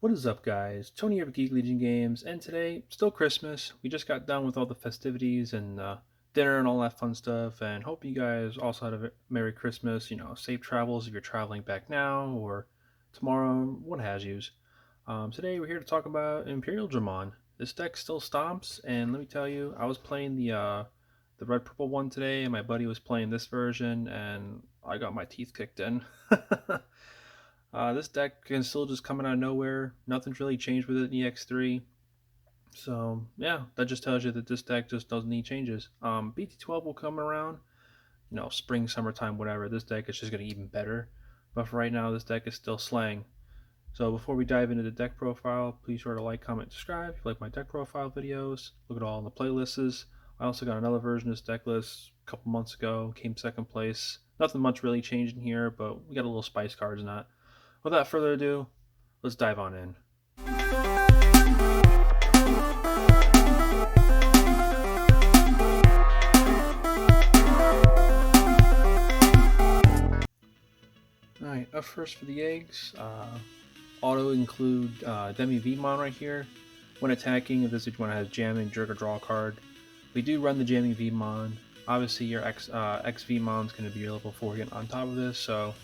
What is up, guys? Tony here with Geek Legion Games, and today, still Christmas. We just got done with all the festivities and dinner and all that fun stuff, and hope you guys also had a Merry Christmas. Safe travels if you're traveling back now or tomorrow, what has yous. Today, we're here to talk about Imperialdramon. This deck still stomps, and let me tell you, I was playing the red purple one today, and my buddy was playing this version, and I got my teeth kicked in. This deck can still just coming out of nowhere. Nothing's really changed with it in EX-03. So, yeah, that just tells you that this deck just doesn't need changes. BT12 will come around, spring, summertime, whatever. This deck is just going to be even better. But for right now, this deck is still slaying. So before we dive into the deck profile, please sure to like, comment, subscribe if you like my deck profile videos. Look at all in the playlists. I also got another version of this deck list a couple months ago. Came second place. Nothing much really changed in here, but we got a little spice cards in that. Without further ado, let's dive on in. Alright, up first for the eggs. Auto include Demi Vmon right here. When attacking, if this one has jamming, jerk or draw a card. We do run the jamming Vmon. Obviously, your X Vmon is going to be your level 4 again on top of this, so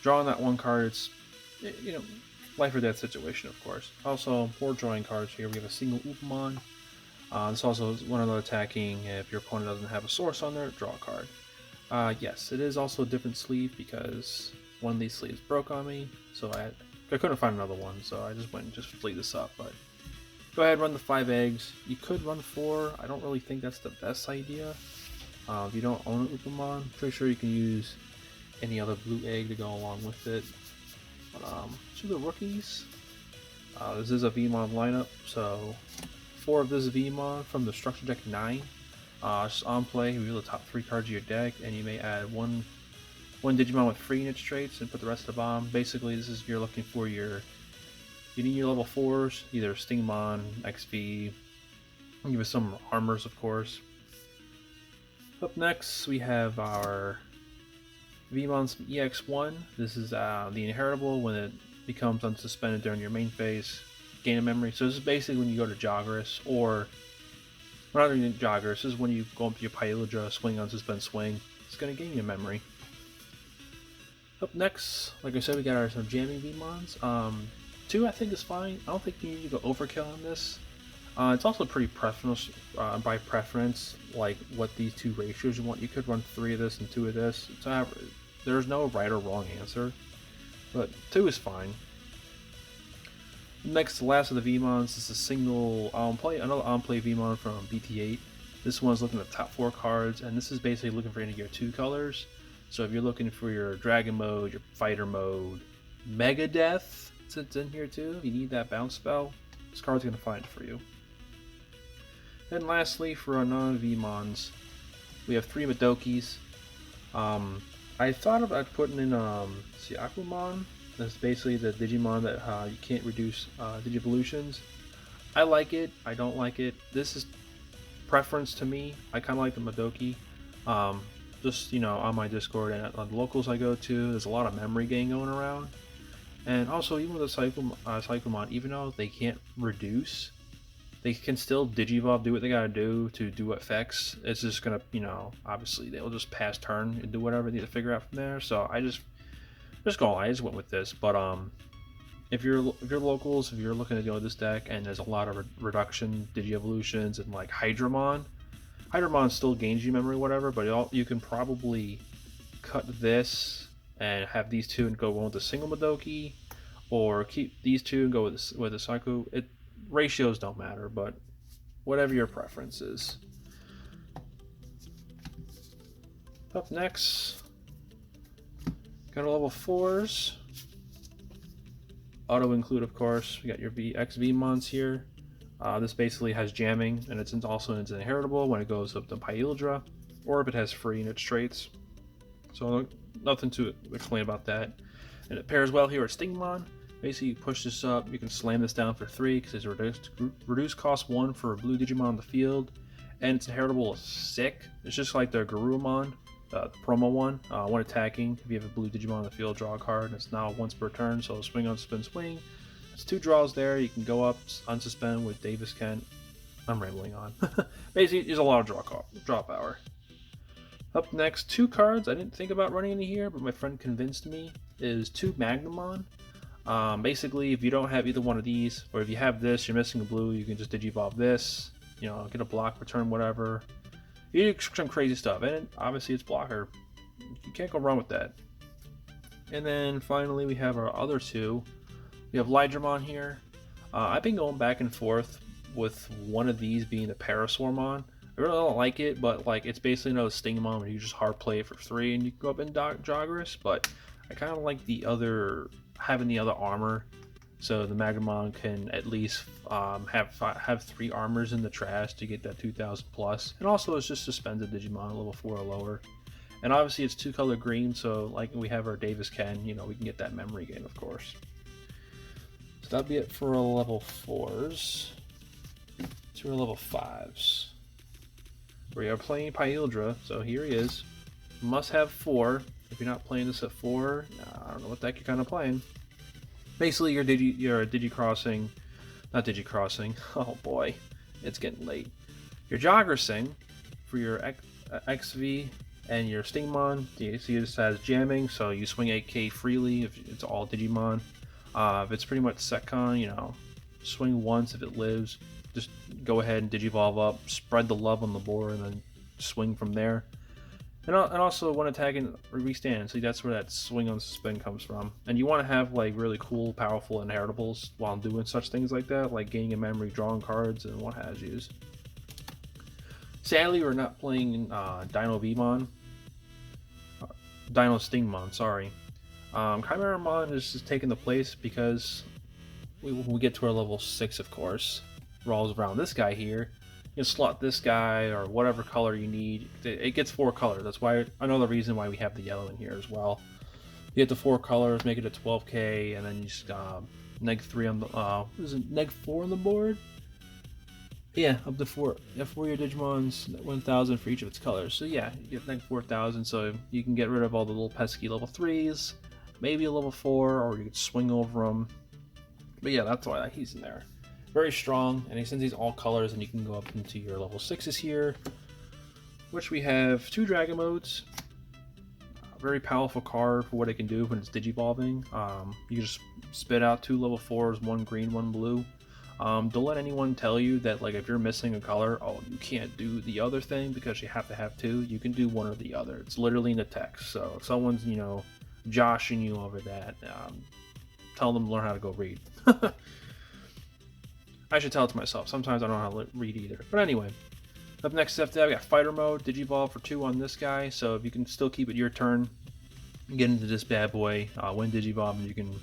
drawing that one card, it's, life or death situation, of course. Also, for drawing cards here, we have a single Upamon. This also is one of the attacking. If your opponent doesn't have a source on there, draw a card. Yes, it is also a different sleeve because one of these sleeves broke on me, so I couldn't find another one, so I just went and just fleed this up. But go ahead, run the 5 eggs. You could run 4. I don't really think that's the best idea. If you don't own an Upamon, I'm pretty sure you can use any other blue egg to go along with it. But to the rookies, this is a Vmon lineup, so 4 of this Vmon from the structure deck 9. Just on play, you reveal the top 3 cards of your deck, and you may add one Digimon with free unit traits and put the rest of the bomb. Basically, this is you're looking for you need your level 4s, either Stingmon, XV, give us some armors, of course. Up next, we have our Vmon's EX-01. This is the inheritable when it becomes unsuspended during your main phase. Gain a memory. So this is basically when you go to Joggerus, or not even Joggerus. This is when you go up to your Pyledra, swing, unsuspend, swing. It's going to gain you a memory. Up next, like I said, we got some jamming Vmons. 2 I think is fine. I don't think you need to go overkill on this. It's also pretty by preference, like what these 2 ratios you want. You could run 3 of this and 2 of this. There's no right or wrong answer, but 2 is fine. Next, the last of the Vmons is a single another on-play Vmon from BT10. This one's looking at the top 4 cards, and this is basically looking for any of your 2 colors. So if you're looking for your Dragon mode, your Fighter mode, Megadeth, it's in here too. If you need that bounce spell, this card's going to find it for you. Then lastly, for our non-Vmons, we have 3 Madokis. I thought about putting in Aquamon. That's basically the Digimon that you can't reduce Digivolutions. I like it. I don't like it. This is preference to me. I kind of like the Madoki. Just on my Discord and on the locals I go to, there's a lot of memory gain going around. And also, even with the Psychomon, even though they can't reduce, they can still Digivolve, do what they gotta do to do effects. It's just gonna, obviously they'll just pass turn and do whatever they need to figure out from there. So I just went with this. But if you're locals, if you're looking to go with this deck, and there's a lot of reduction Digievolutions and like Hydramon still gains you memory, whatever. But you can probably cut this and have these 2 and go one with a single Madoki, or keep these 2 and go with a Psycho. Ratios don't matter, but whatever your preference is. Up next, got a level 4s. Auto include, of course. We got your X Vmons here. This basically has jamming, and it's inheritable when it goes up to Pyledra, or if it has free unit traits. So nothing to explain about that. And it pairs well here with Stingmon. Basically, you push this up, you can slam this down for 3 because it's reduced cost 1 for a blue Digimon on the field, and it's inheritable is sick. It's just like the Garurumon, the promo one. When attacking, if you have a blue Digimon on the field, draw a card, and it's now once per turn, so swing on spin swing. It's 2 draws there. You can go up, unsuspend with Davis Kent. I'm rambling on. Basically, there's a lot of draw power. Up next, 2 cards I didn't think about running into here, but my friend convinced me, is 2 Magnamon. Basically, if you don't have either one of these, or if you have this, you're missing a blue, you can just Digivolve this, you know, get a block, return, whatever. You do some crazy stuff, and obviously it's blocker. You can't go wrong with that. And then finally, we have our other 2. We have Imperialdramon here. I've been going back and forth with one of these being the Parasaurmon. I really don't like it, but like it's basically another Stingmon where you just hard play it for 3 and you can go up in Joggerus, but I kind of like the other, having the other armor, so the Magnamon can at least have 3 armors in the trash to get that 2000 plus, and also it's just suspended Digimon level 4 or lower. And obviously it's 2-color green, so like we have our Davis Ken, you know, we can get that memory gain, of course. So that'll be it for our level 4s. To our level 5s. We are playing Imperialdra, so here he is. Must have 4. If you're not playing this at 4, I don't know what the heck you're kind of playing. Basically, you're Digicrossing, not Digicrossing. Oh boy, it's getting late. You're Joggersing for your XV and your Stingmon. You see this has jamming, so you swing 8k freely if it's all Digimon. If it's pretty much Setcon, you know, swing once if it lives. Just go ahead and Digivolve up, spread the love on the board, and then swing from there. And also when attacking, restand. So that's where that swing on suspend comes from. And you want to have like really cool, powerful inheritables while doing such things like that, like gaining a memory, drawing cards, and what has yous. Sadly, we're not playing Dino Stingmon, sorry. Chimeramon is just taking the place because we get to our level 6, of course. Rolls around this guy here. You can slot this guy or whatever color you need. It gets 4 colors. That's why another reason why we have the yellow in here as well. You get the 4 colors, make it a 12k, and then you just -3 on the is it -4 on the board? Yeah, up to 4. Yeah, 4 your Digimon's 1,000 for each of its colors. So yeah, you get -4,000. So you can get rid of all the little pesky level 3s, maybe a level 4, or you could swing over them. But yeah, that's why he's in there. Very strong, and since he's all colors, and you can go up into your level 6s here, which we have 2 Dragon Modes. Very powerful card for what it can do when it's Digivolving. You can just spit out 2 level 4s, 1 green, 1 blue. Don't let anyone tell you that like if you're missing a color, oh, you can't do the other thing because you have to have 2. You can do one or the other. It's literally in the text. So if someone's, you know, joshing you over that, tell them to learn how to go read. I should tell it to myself. Sometimes I don't know how to read either. But anyway, up next after that, we got Fighter Mode, Digivolve for 2 on this guy. So if you can still keep it your turn, get into this bad boy, win Digivolve, and you can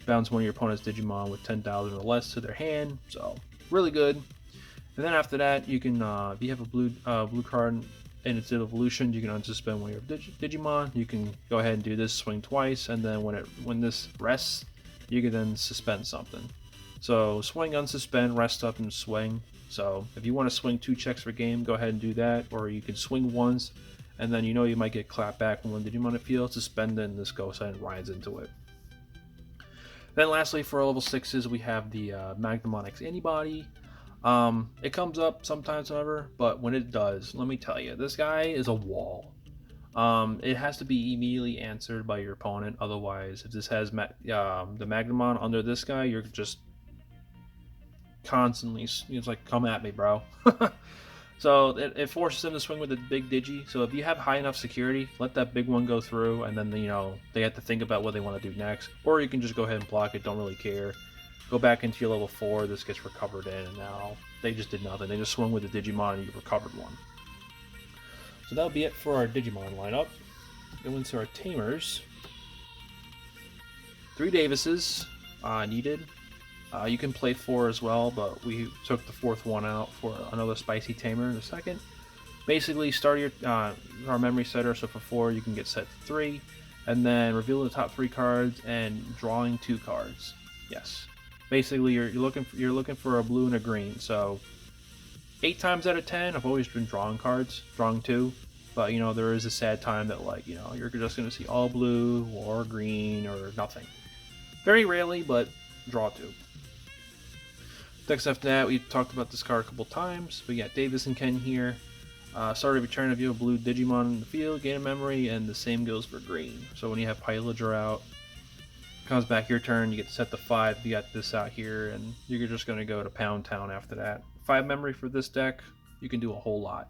bounce one of your opponent's Digimon with 10,000 or less to their hand. So really good. And then after that, you can, if you have a blue card in its evolution, you can unsuspend one of your Digimon. You can go ahead and do this, swing twice, and then when this rests, you can then suspend something. So swing, unsuspend, rest up, and swing. So if you want to swing 2 checks per game, go ahead and do that. Or you can swing once, and then you know you might get clapped back when Digimon appeals, suspend it, and this goes ahead and rides into it. Then lastly, for our level 6s, we have the Magnamon X Antibody. It comes up sometimes, however, but when it does, let me tell you, this guy is a wall. It has to be immediately answered by your opponent. Otherwise, if this has the Magnamon under this guy, you're just constantly, it's like, come at me, bro. So it forces him to swing with a big Digi. So if you have high enough security, let that big one go through, and then, you know, they have to think about what they want to do next. Or you can just go ahead and block it, don't really care. Go back into your level 4, this gets recovered in, and now they just did nothing. They just swung with the Digimon and you recovered one. So that'll be it for our Digimon lineup. Go into our Tamers. 3 Davises needed. You can play 4 as well, but we took the 4th one out for another spicy tamer in a second. Basically, start your our memory setter, so for 4 you can get set to 3, and then reveal the top 3 cards and drawing 2 cards. Yes, basically you're looking for a blue and a green. So 8 times out of 10, I've always been drawing cards, drawing 2. But you know, there is a sad time that, like, you know, you're just gonna see all blue or green or nothing. Very rarely, but draw 2. Next after that, we talked about this card a couple times. We got Davis and Ken here. Start of your turn if you have a blue Digimon in the field, gain a memory, and the same goes for green. So when you have Pillager out, comes back your turn, you get to set the 5, you got this out here, and you're just going to go to Pound Town after that. 5 memory for this deck, you can do a whole lot.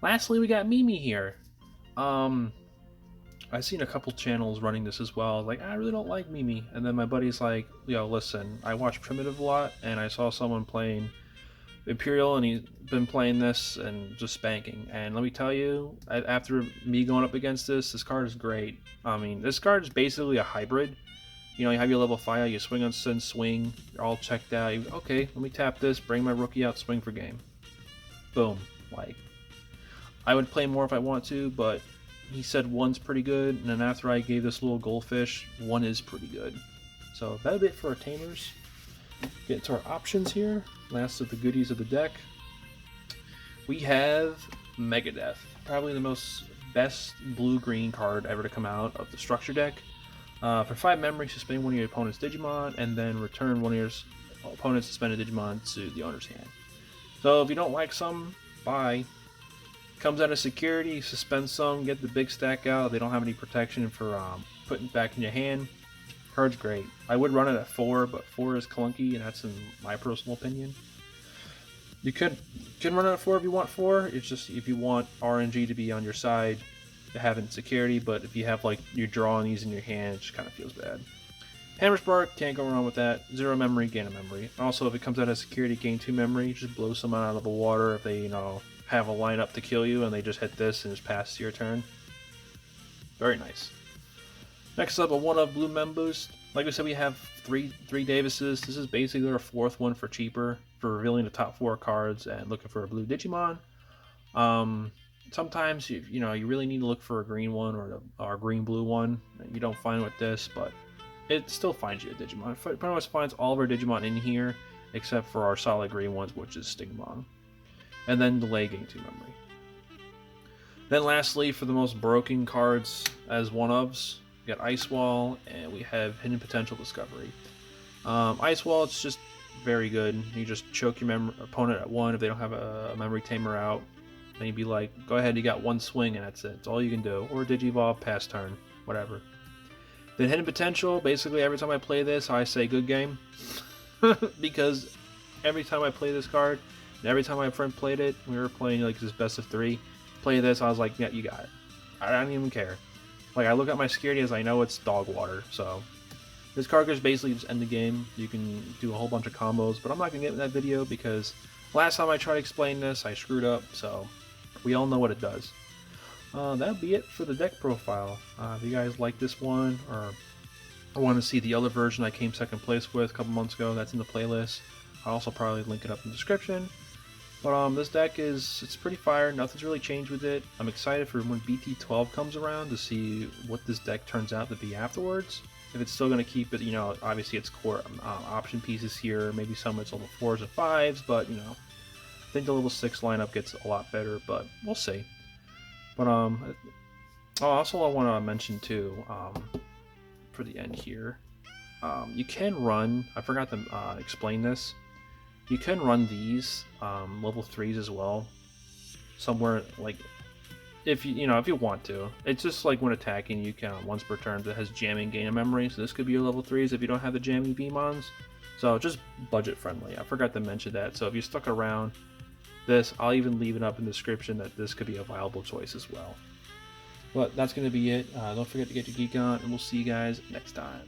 Lastly, we got Mimi here. I've seen a couple channels running this as well. Like, I really don't like Mimi. And then my buddy's like, yo, listen, I watch Primitive a lot, and I saw someone playing Imperial, and he's been playing this and just spanking. And let me tell you, after me going up against this card is great. I mean, this card is basically a hybrid. You know, you have your level 5, you swing on Sin Swing, you're all checked out. Okay, let me tap this, bring my rookie out, swing for game. Boom. Like, I would play more if I want to, but he said 1's pretty good, and then after I gave this little goldfish, 1 is pretty good. So that'll be it for our tamers. Get into our options here. Last of the goodies of the deck. We have Megadeth, probably the best blue-green card ever to come out of the structure deck. For 5 memory, suspend one of your opponent's Digimon, and then return one of your opponent's suspended Digimon to the owner's hand. So if you don't like some, buy. Comes out of security, suspend some, get the big stack out. They don't have any protection for putting it back in your hand. Card's great. I would run it at 4, but 4 is clunky, and that's in my personal opinion. You can run it at 4 if you want 4. It's just if you want RNG to be on your side, having security, but if you have like you're drawing these in your hand, it just kind of feels bad. Hammer Spark, can't go wrong with that. 0 memory, gain a memory. Also, if it comes out of security, gain 2 memory. Just blow someone out of the water if they, have a lineup to kill you and they just hit this and just pass your turn. Very nice. Next up, a 1-of blue Mem Boost. Like we said, we have three Davises. This is basically our 4th one for cheaper, for revealing the top 4 cards and looking for a blue Digimon. Sometimes you really need to look for a green one or a green-blue one. You don't find it with this, but it still finds you a Digimon. It pretty much finds all of our Digimon in here, except for our solid green ones, which is Stigmon. And then delay gain 2 memory. Then lastly, for the most broken cards as 1-ofs, we got Ice Wall, and we have Hidden Potential Discovery. Ice Wall, it's just very good. You just choke your opponent at 1 if they don't have a memory tamer out. Then you'd be like, go ahead, you got 1 swing, and that's it. It's all you can do. Or Digivolve, pass turn, whatever. Then Hidden Potential, basically every time I play this, I say good game. Because every time I play this card, and every time my friend played it, we were playing like this best of 3, play this, I was like, yeah, you got it. I don't even care. Like, I look at my security as I know it's dog water, so this card is basically just end the game. You can do a whole bunch of combos, but I'm not going to get in that video because last time I tried to explain this, I screwed up, so we all know what it does. That'll be it for the deck profile. If you guys like this one, or want to see the other version I came 2nd place with a couple months ago, that's in the playlist. I'll also probably link it up in the description. But this deck it's pretty fire. Nothing's really changed with it. I'm excited for when BT12 comes around to see what this deck turns out to be afterwards. If it's still going to keep it, obviously its core option pieces here, maybe some of its level 4s and 5s, but I think the level 6 lineup gets a lot better, but we'll see. But also I want to mention too, for the end here, you can run. I forgot to explain this. You can run these level 3s as well, somewhere like if you want to. It's just like when attacking, you can once per turn that has jamming gain of memory. So this could be your level 3s if you don't have the jamming Vmons. So just budget friendly. I forgot to mention that. So if you're stuck around this, I'll even leave it up in the description that this could be a viable choice as well. But that's going to be it. Don't forget to get your geek on, and we'll see you guys next time.